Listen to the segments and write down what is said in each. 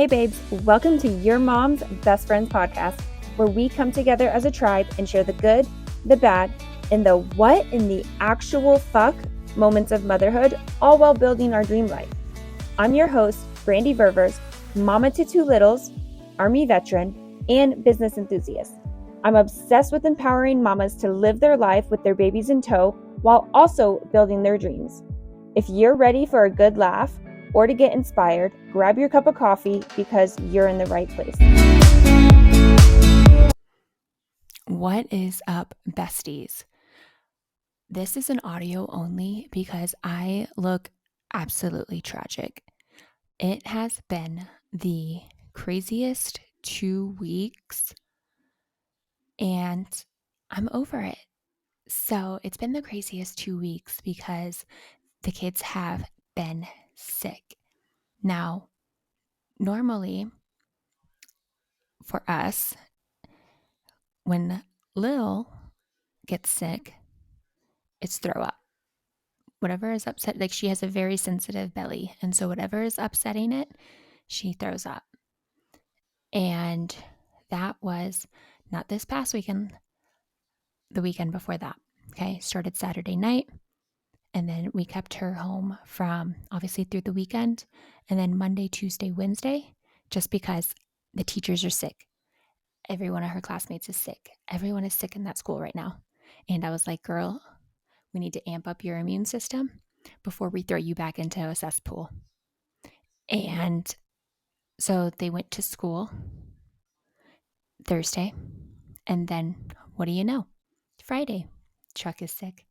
Hey babes, welcome to Your Mom's Best Friends podcast, where we come together as a tribe and share the good, the bad, and the what in the actual fuck moments of motherhood, all while building our dream life. I'm your host, Brandy Ververs, mama to two littles, Army veteran, and business enthusiast. I'm obsessed with empowering mamas to live their life with their babies in tow while also building their dreams. If you're ready for a good laugh or to get inspired, grab your cup of coffee because you're in the right place. What is up, besties? This is an audio only because I look absolutely tragic. It has been the craziest 2 weeks and I'm over it. So it's been the craziest 2 weeks because the kids have been sick. Now, normally for us, when Lil gets sick, it's throw up. Whatever is upset, like she has a very sensitive belly. And so whatever is upsetting it, she throws up. And that was not this past weekend, the weekend before that. Okay. Started Saturday night. And then we kept her home from obviously through the weekend. And then Monday, Tuesday, Wednesday, just because the teachers are sick. Every one of her classmates is sick. Everyone is sick in that school right now. And I was like, girl, we need to amp up your immune system before we throw you back into a cesspool. And so they went to school Thursday. And then what do you know? Friday, Chuck is sick.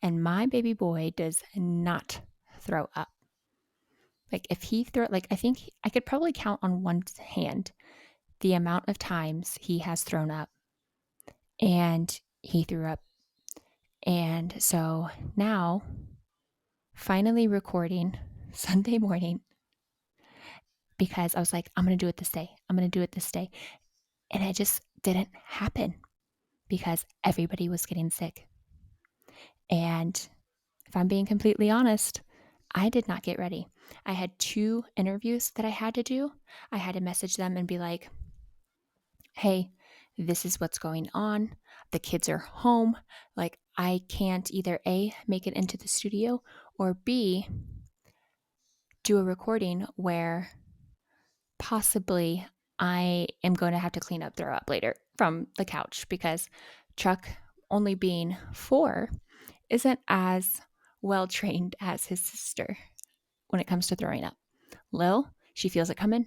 And my baby boy does not throw up. Like if he I think I could probably count on one hand the amount of times he has thrown up. And he threw up. And so now, finally recording Sunday morning, because I was like, I'm going to do it this day. I'm going to do it this day. And it just didn't happen because everybody was getting sick. And if I'm being completely honest, I did not get ready. I had 2 interviews that I had to do. I had to message them and be like, hey, this is what's going on. The kids are home. Like, I can't either A, make it into the studio, or B, do a recording where possibly I am going to have to clean up throw up later from the couch because Chuck, only being 4, isn't as well trained as his sister when it comes to throwing up. Lil, she feels it coming,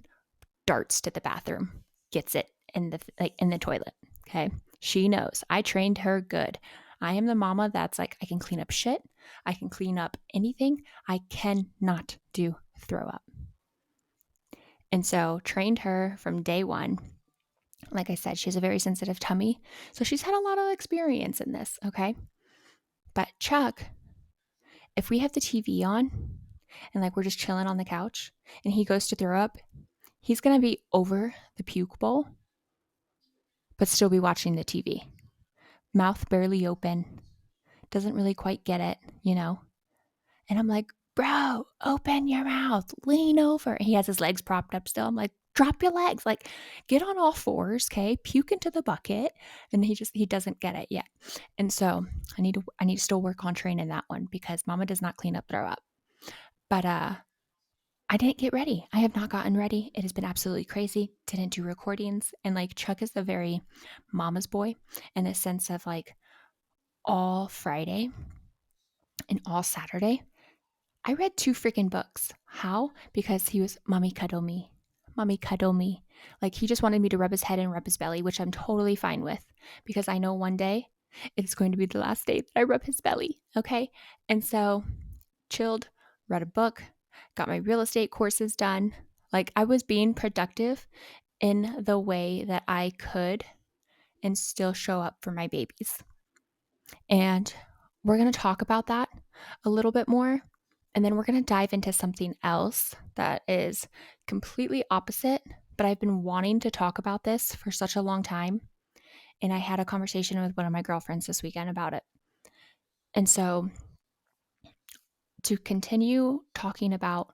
darts to the bathroom, gets it in the toilet. Okay, she knows. I trained her good. I am the mama that's like, I can clean up shit. I can clean up anything. I cannot do throw up. And so trained her from day one. Like I said, she has a very sensitive tummy. So she's had a lot of experience in this, okay? But Chuck, if we have the TV on and like we're just chilling on the couch and he goes to throw up, he's going to be over the puke bowl, but still be watching the TV. Mouth barely open, doesn't really quite get it, you know? And I'm like, bro, open your mouth, lean over. He has his legs propped up still. I'm like, drop your legs, like get on all fours, okay? Puke into the bucket. And he doesn't get it yet. And so I need to still work on training that one because mama does not clean up throw up. But I didn't get ready. I have not gotten ready. It has been absolutely crazy. Didn't do recordings. And like Chuck is the very mama's boy in the sense of like all Friday and all Saturday, I read 2 freaking books. How? Because he was, mommy cuddle me. Mommy cuddle me. Like he just wanted me to rub his head and rub his belly, which I'm totally fine with because I know one day it's going to be the last day that I rub his belly. Okay. And so chilled, read a book, got my real estate courses done. Like I was being productive in the way that I could and still show up for my babies. And we're going to talk about that a little bit more. And then we're going to dive into something else that is completely opposite, but I've been wanting to talk about this for such a long time. And I had a conversation with one of my girlfriends this weekend about it. And so to continue talking about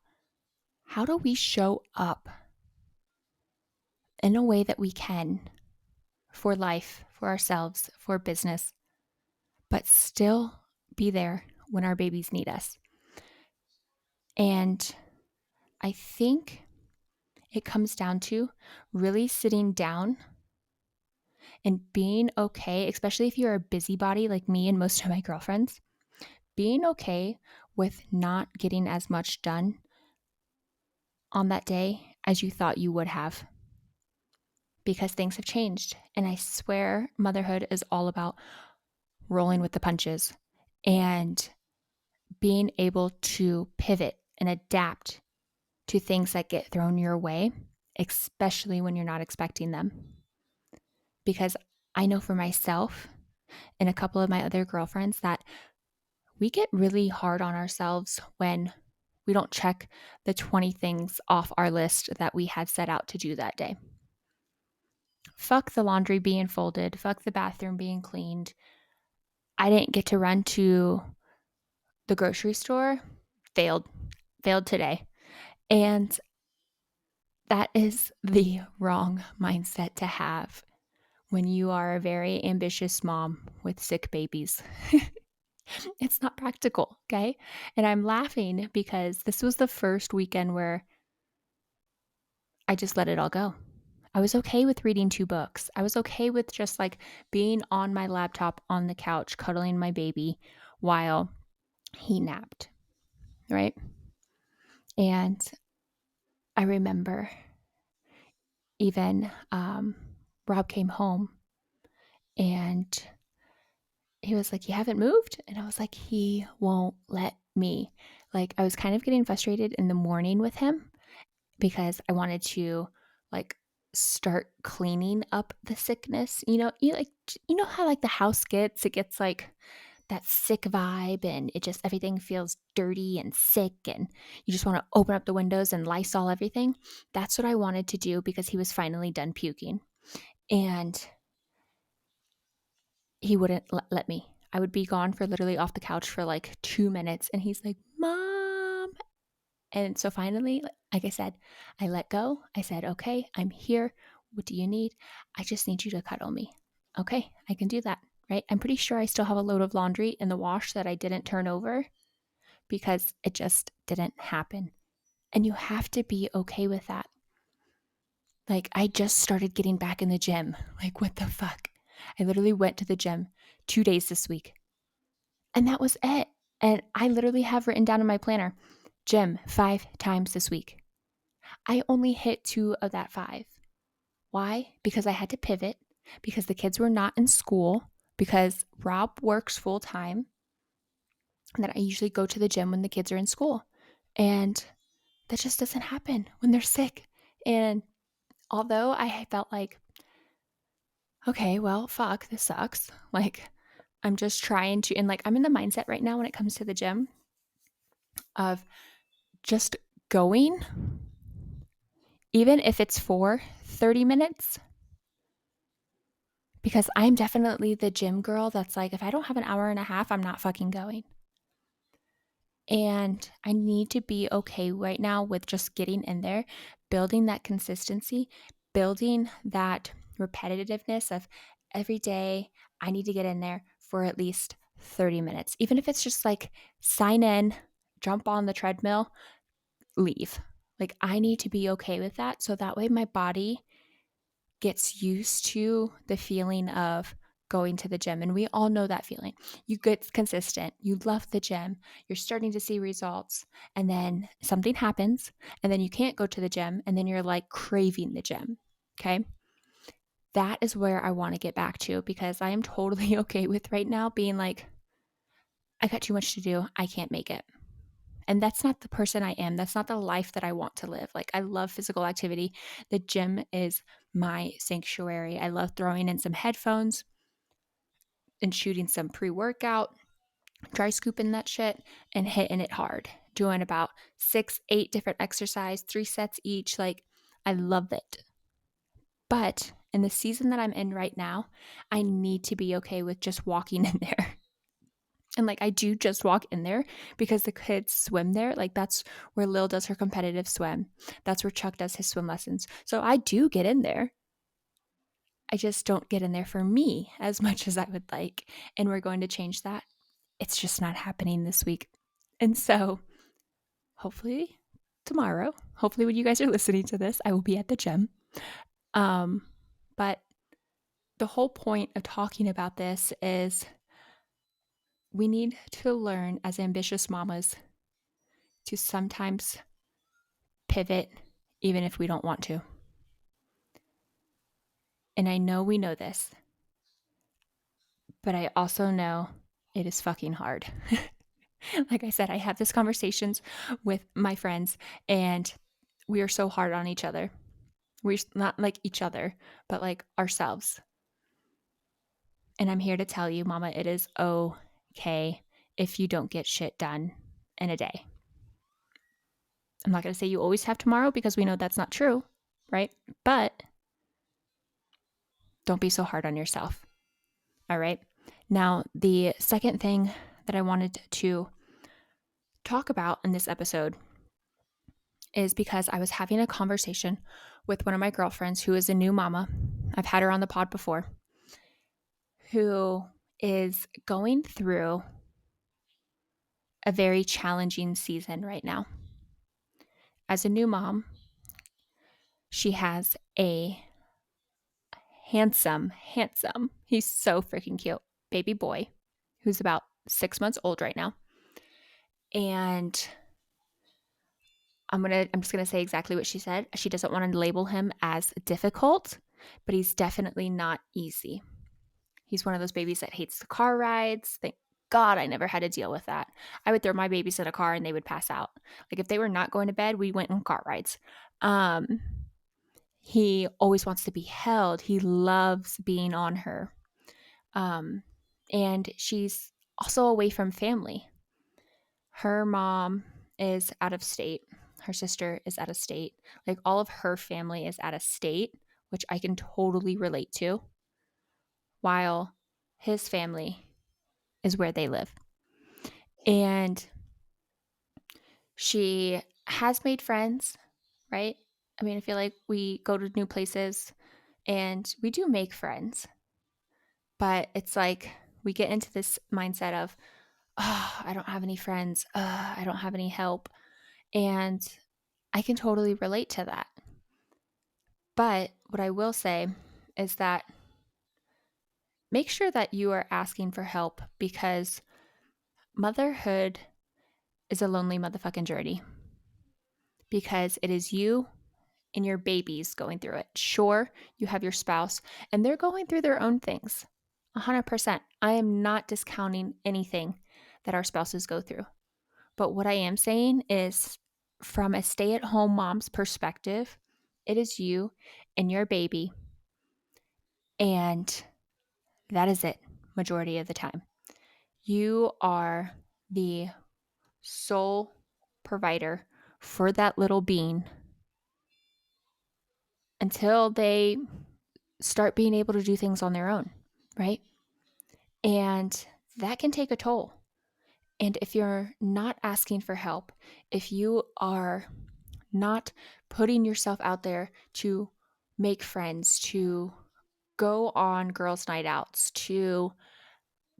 how do we show up in a way that we can for life, for ourselves, for business, but still be there when our babies need us. And I think it comes down to really sitting down and being okay, especially if you're a busybody like me and most of my girlfriends, being okay with not getting as much done on that day as you thought you would have, because things have changed. And I swear motherhood is all about rolling with the punches and being able to pivot and adapt to things that get thrown your way, especially when you're not expecting them. Because I know for myself and a couple of my other girlfriends that we get really hard on ourselves when we don't check the 20 things off our list that we had set out to do that day. Fuck the laundry being folded, fuck the bathroom being cleaned. I didn't get to run to the grocery store. Failed today. And that is the wrong mindset to have when you are a very ambitious mom with sick babies. It's not practical, okay? And I'm laughing because this was the first weekend where I just let it all go. I was okay with reading 2 books. I was okay with just like being on my laptop on the couch, cuddling my baby while he napped, right? And I remember even Rob came home and he was like, "You haven't moved?" And I was like, "He won't let me." Like, I was kind of getting frustrated in the morning with him because I wanted to like start cleaning up the sickness. You know how like the house gets, it gets like that sick vibe and it just everything feels dirty and sick and you just want to open up the windows and Lysol everything. That's what I wanted to do because he was finally done puking. And he wouldn't let me. I would be gone for literally off the couch for like 2 minutes and he's like, "Mom." And so finally, like I said, I let go. I said, "Okay, I'm here. What do you need? I just need you to cuddle me." Okay, I can do that, right? I'm pretty sure I still have a load of laundry in the wash that I didn't turn over because it just didn't happen. And you have to be okay with that. Like, I just started getting back in the gym. Like, what the fuck? I literally went to the gym 2 days this week. And that was it. And I literally have written down in my planner, gym 5 times this week. I only hit 2 of that 5. Why? Because I had to pivot, because the kids were not in school, because Rob works full time, and that I usually go to the gym when the kids are in school. And that just doesn't happen when they're sick. And although I felt like, okay, well, fuck, this sucks. Like, I'm just trying to, and like, I'm in the mindset right now when it comes to the gym of just going, even if it's for 30 minutes, because I'm definitely the gym girl that's like, if I don't have an hour and a half, I'm not fucking going. And I need to be okay right now with just getting in there, building that consistency, building that repetitiveness of every day, I need to get in there for at least 30 minutes. Even if it's just like sign in, jump on the treadmill, leave. Like, I need to be okay with that. So that way my body gets used to the feeling of going to the gym. And we all know that feeling. You get consistent, you love the gym, you're starting to see results, and then something happens, and then you can't go to the gym, and then you're like craving the gym. Okay. That is where I want to get back to, because I am totally okay with right now being like, I got too much to do. I can't make it. And that's not the person I am. That's not the life that I want to live. Like, I love physical activity. The gym is my sanctuary. I love throwing in some headphones and shooting some pre-workout, dry scooping that shit and hitting it hard. Doing about 6, 8 different exercise, 3 sets each. Like, I love it. But in the season that I'm in right now, I need to be okay with just walking in there. And like, I do just walk in there because the kids swim there. Like, that's where Lil does her competitive swim. That's where Chuck does his swim lessons. So I do get in there. I just don't get in there for me as much as I would like. And we're going to change that. It's just not happening this week. And so hopefully tomorrow, hopefully when you guys are listening to this, I will be at the gym. But the whole point of talking about this is we need to learn as ambitious mamas to sometimes pivot even if we don't want to. And I know we know this, but I also know it is fucking hard. Like I said, I have these conversations with my friends and we are so hard on each other. We're not like each other, but like ourselves. And I'm here to tell you, Mama, it is okay if you don't get shit done in a day. I'm not going to say you always have tomorrow because we know that's not true, right? But don't be so hard on yourself. All right. Now, the second thing that I wanted to talk about in this episode is because I was having a conversation with one of my girlfriends who is a new mama. I've had her on the pod before, who is going through a very challenging season right now. As a new mom, she has a handsome, he's so freaking cute, baby boy who's about 6 months old right now. And I'm just gonna say exactly what she said. She doesn't want to label him as difficult, but he's definitely not easy. He's one of those babies that hates the car rides. Thank God I never had to deal with that. I would throw my babies in a car and they would pass out. Like if they were not going to bed, we went on car rides. He always wants to be held. He loves being on her. And she's also away from family. Her mom is out of state. Her sister is out of state. Like all of her family is out of state, which I can totally relate to, while his family is where they live. And she has made friends, right? I mean, I feel like we go to new places and we do make friends, but it's like we get into this mindset of, oh, I don't have any friends. I don't have any help. And I can totally relate to that. But what I will say is that make sure that you are asking for help, because motherhood is a lonely motherfucking journey, because it is you and your babies going through it. Sure, you have your spouse and they're going through their own things. 100%. I am not discounting anything that our spouses go through. But what I am saying is, from a stay-at-home mom's perspective, it is you and your baby. And that is it, majority of the time. You are the sole provider for that little being until they start being able to do things on their own, right? And that can take a toll. And if you're not asking for help, if you are not putting yourself out there to make friends, to go on girls' night outs, to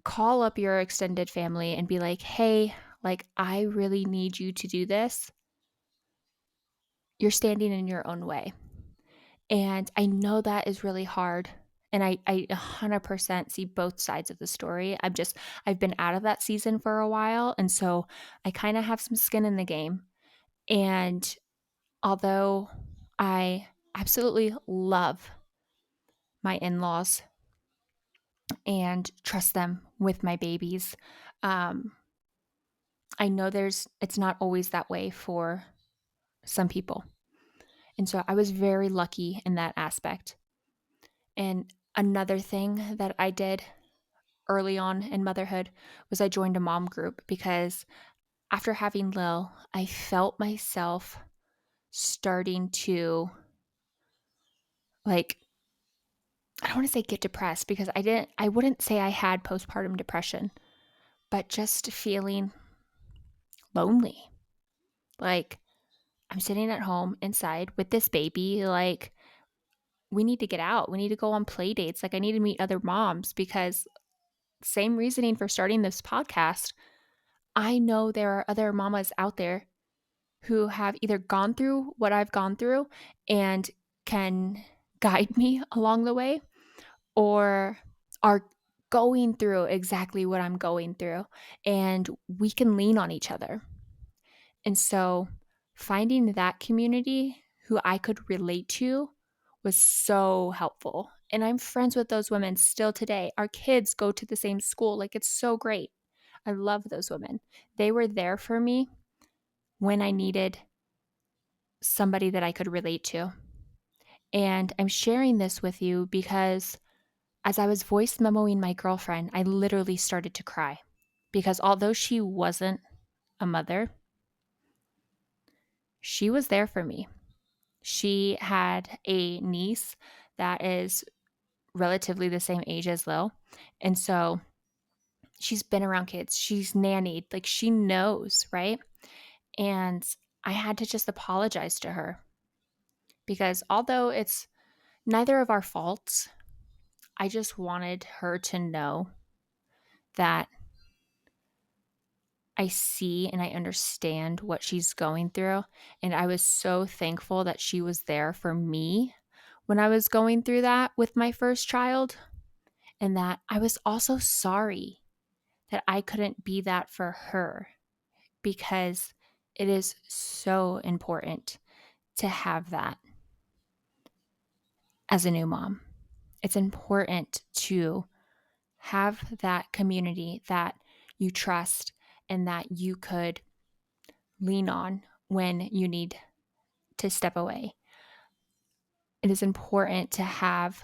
call up your extended family and be like, hey, like, I really need you to do this, you're standing in your own way. And I know that is really hard. And I 100% see both sides of the story. I've been out of that season for a while. And so I kind of have some skin in the game. And although I absolutely love my in-laws and trust them with my babies, I know it's not always that way for some people. And so I was very lucky in that aspect. And another thing that I did early on in motherhood was I joined a mom group, because after having Lil, I felt myself starting to, like, I don't want to say get depressed, because I wouldn't say I had postpartum depression, but just feeling lonely. Like, I'm sitting at home inside with this baby. Like, we need to get out. We need to go on play dates. Like, I need to meet other moms because same reasoning for starting this podcast. I know there are other mamas out there who have either gone through what I've gone through and can guide me along the way, or are going through exactly what I'm going through, and we can lean on each other. And so finding that community who I could relate to was so helpful. And I'm friends with those women still today. Our kids go to the same school. Like, it's so great. I love those women. They were there for me when I needed somebody that I could relate to. And I'm sharing this with you because as I was voice memoing my girlfriend, I literally started to cry because although she wasn't a mother, she was there for me. She had a niece that is relatively the same age as Lil. And so she's been around kids, she's nannied, like she knows, right? And I had to just apologize to her because although it's neither of our faults, I just wanted her to know that I see and I understand what she's going through. And I was so thankful that she was there for me when I was going through that with my first child. And that I was also sorry that I couldn't be that for her because it is so important to have that as a new mom. It's important to have that community that you trust and that you could lean on when you need to step away. It is important to have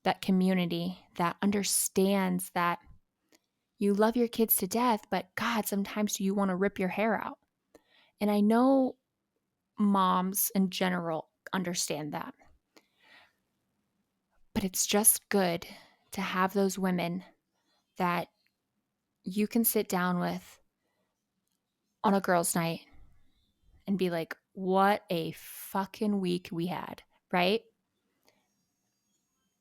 that community that understands that you love your kids to death, but God, sometimes you want to rip your hair out. And I know moms in general understand that. But it's just good to have those women that you can sit down with on a girls' night and be like, what a fucking week we had, right?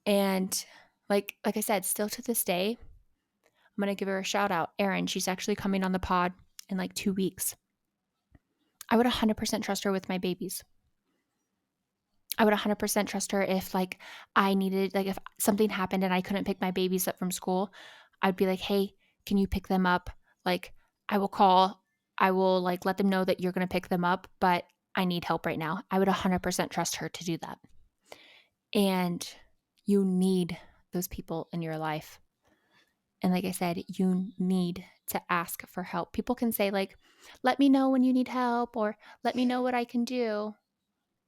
And like I said, still to this day, I'm going to give her a shout out. Erin, she's actually coming on the pod in like 2 weeks. I would 100% trust her with my babies. I would 100% trust her if like I needed, like if something happened and I couldn't pick my babies up from school, I'd be like, hey, can you pick them up? Like I will call, I will like let them know that you're going to pick them up, but I need help right now. I would 100% trust her to do that. And you need those people in your life. And like I said, you need to ask for help. People can say like, let me know when you need help or let me know what I can do.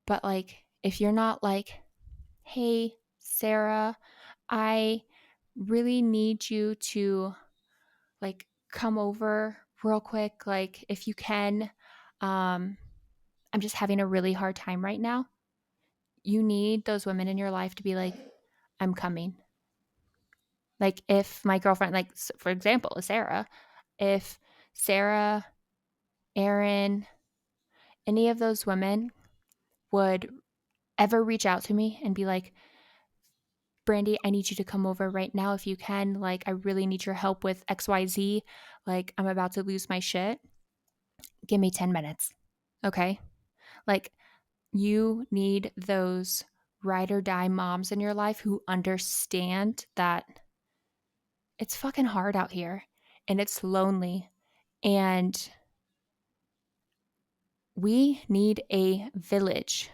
But like, if you're not like, hey, Sarah, I really need you to like come over real quick. Like, if you can, I'm just having a really hard time right now. You need those women in your life to be like, I'm coming. Like, if my girlfriend, like, for example, Sarah, if Sarah, Erin, any of those women would ever reach out to me and be like, Brandy, I need you to come over right now if you can. Like, I really need your help with XYZ. Like, I'm about to lose my shit. Give me 10 minutes. Okay. Like, you need those ride or die moms in your life who understand that it's fucking hard out here and it's lonely. And we need a village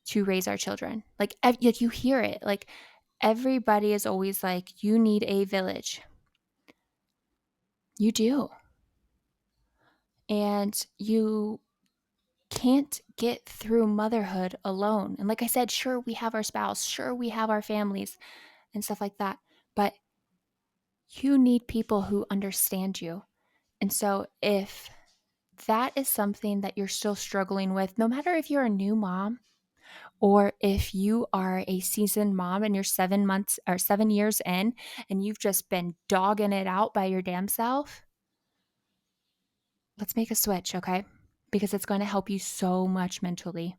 to raise our children. Like you hear it. Like, everybody is always like, you need a village. You do. And you can't get through motherhood alone. And like I said, sure, we have our spouse, sure, we have our families and stuff like that. But you need people who understand you. And so if that is something that you're still struggling with, no matter if you're a new mom Or if you are a seasoned mom and you're 7 months or 7 years in and you've just been dogging it out by your damn self, let's make a switch, okay? Because it's going to help you so much mentally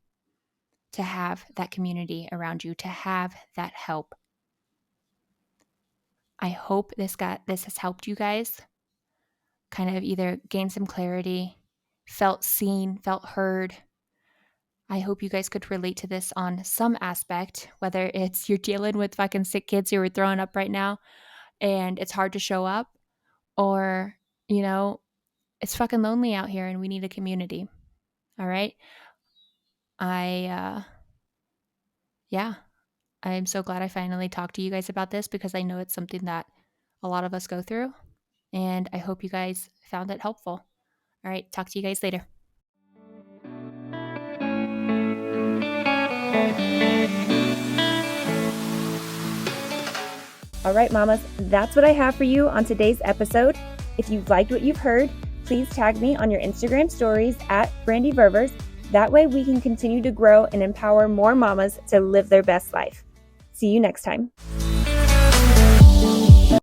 to have that community around you, to have that help. I hope this has helped you guys kind of either gain some clarity, felt seen, felt heard. I hope you guys could relate to this on some aspect, whether it's you're dealing with fucking sick kids who are throwing up right now and it's hard to show up, or, it's fucking lonely out here and we need a community. All right. Yeah, I'm so glad I finally talked to you guys about this because I know it's something that a lot of us go through, and I hope you guys found it helpful. All right. Talk to you guys later. All right, mamas, that's what I have for you on today's episode. If you've liked what you've heard, please tag me on your Instagram stories at Brandy Ververs. That way we can continue to grow and empower more mamas to live their best life. See you next time.